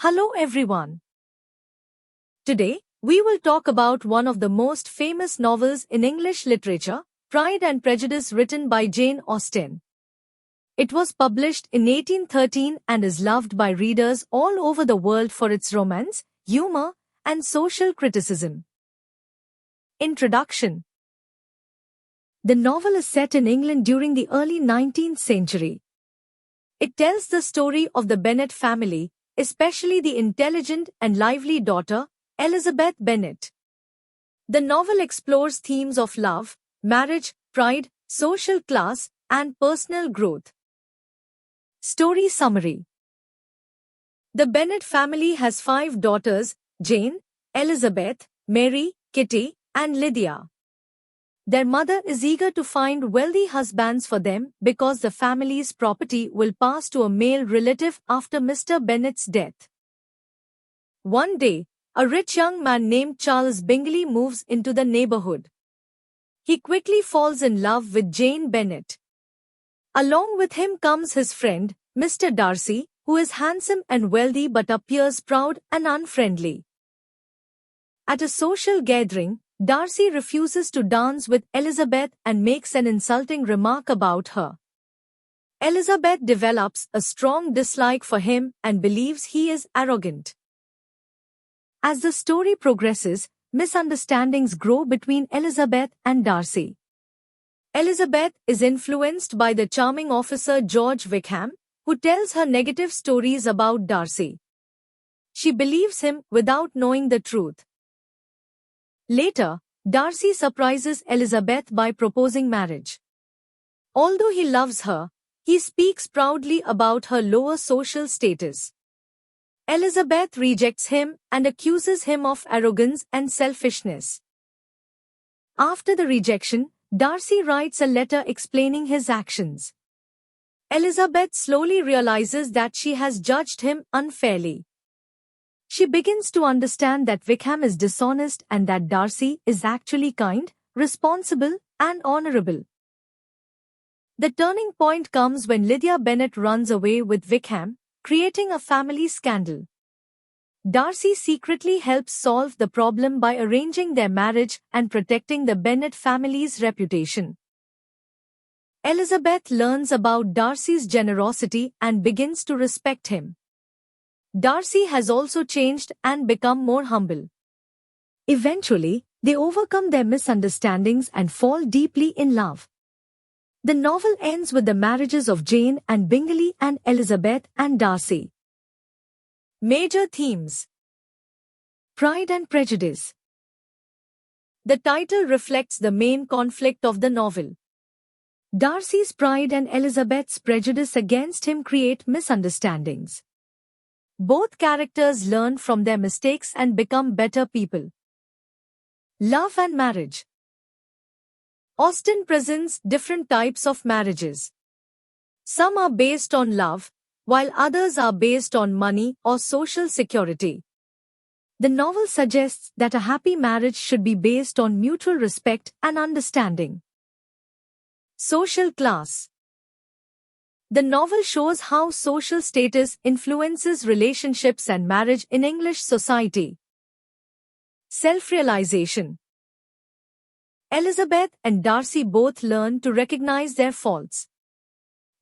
Hello everyone. Today, we will talk about one of the most famous novels in English literature, Pride and Prejudice, written by Jane Austen. It was published in 1813 and is loved by readers all over the world for its romance, humor, and social criticism. Introduction. The novel is set in England during the early 19th century. It tells the story of the Bennet family, especially the intelligent and lively daughter, Elizabeth Bennet. The novel explores themes of love, marriage, pride, social class, and personal growth. Story summary. The Bennet family has 5 daughters: Jane, Elizabeth, Mary, Kitty, and Lydia. Their mother is eager to find wealthy husbands for them because the family's property will pass to a male relative after Mr. Bennet's death. One day, a rich young man named Charles Bingley moves into the neighborhood. He quickly falls in love with Jane Bennet. Along with him comes his friend, Mr. Darcy, who is handsome and wealthy but appears proud and unfriendly. At a social gathering, Darcy refuses to dance with Elizabeth and makes an insulting remark about her. Elizabeth develops a strong dislike for him and believes he is arrogant. As the story progresses, misunderstandings grow between Elizabeth and Darcy. Elizabeth is influenced by the charming officer George Wickham, who tells her negative stories about Darcy. She believes him without knowing the truth. Later, Darcy surprises Elizabeth by proposing marriage. Although he loves her, he speaks proudly about her lower social status. Elizabeth rejects him and accuses him of arrogance and selfishness. After the rejection, Darcy writes a letter explaining his actions. Elizabeth slowly realizes that she has judged him unfairly. She begins to understand that Wickham is dishonest and that Darcy is actually kind, responsible, and honorable. The turning point comes when Lydia Bennet runs away with Wickham, creating a family scandal. Darcy secretly helps solve the problem by arranging their marriage and protecting the Bennet family's reputation. Elizabeth learns about Darcy's generosity and begins to respect him. Darcy has also changed and become more humble. Eventually, they overcome their misunderstandings and fall deeply in love. The novel ends with the marriages of Jane and Bingley and Elizabeth and Darcy. Major themes. Pride and Prejudice. The title reflects the main conflict of the novel. Darcy's pride and Elizabeth's prejudice against him create misunderstandings. Both characters learn from their mistakes and become better people. Love and marriage. Austen presents different types of marriages. Some are based on love, while others are based on money or social security. The novel suggests that a happy marriage should be based on mutual respect and understanding. Social class. The novel shows how social status influences relationships and marriage in English society. Self-realization. Elizabeth and Darcy both learn to recognize their faults.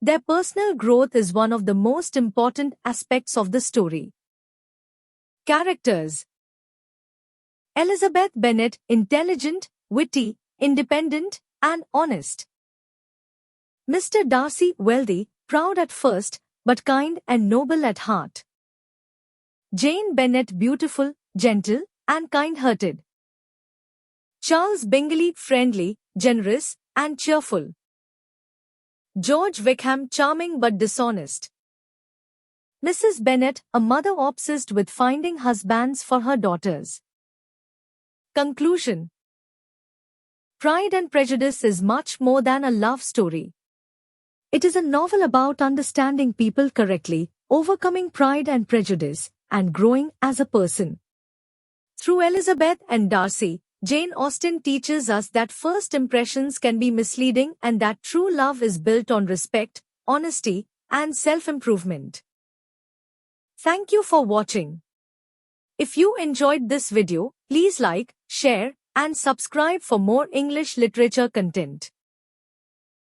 Their personal growth is one of the most important aspects of the story. Characters. Elizabeth Bennet, intelligent, witty, independent, and honest. Mr. Darcy, wealthy, proud at first, but kind and noble at heart. Jane Bennet, beautiful, gentle, and kind-hearted. Charles Bingley, friendly, generous, and cheerful. George Wickham, charming but dishonest. Mrs. Bennet, a mother obsessed with finding husbands for her daughters. Conclusion. Pride and Prejudice is much more than a love story. It is a novel about understanding people correctly, overcoming pride and prejudice, and growing as a person. Through Elizabeth and Darcy, Jane Austen teaches us that first impressions can be misleading and that true love is built on respect, honesty, and self-improvement. Thank you for watching. If you enjoyed this video, please like, share, and subscribe for more English literature content.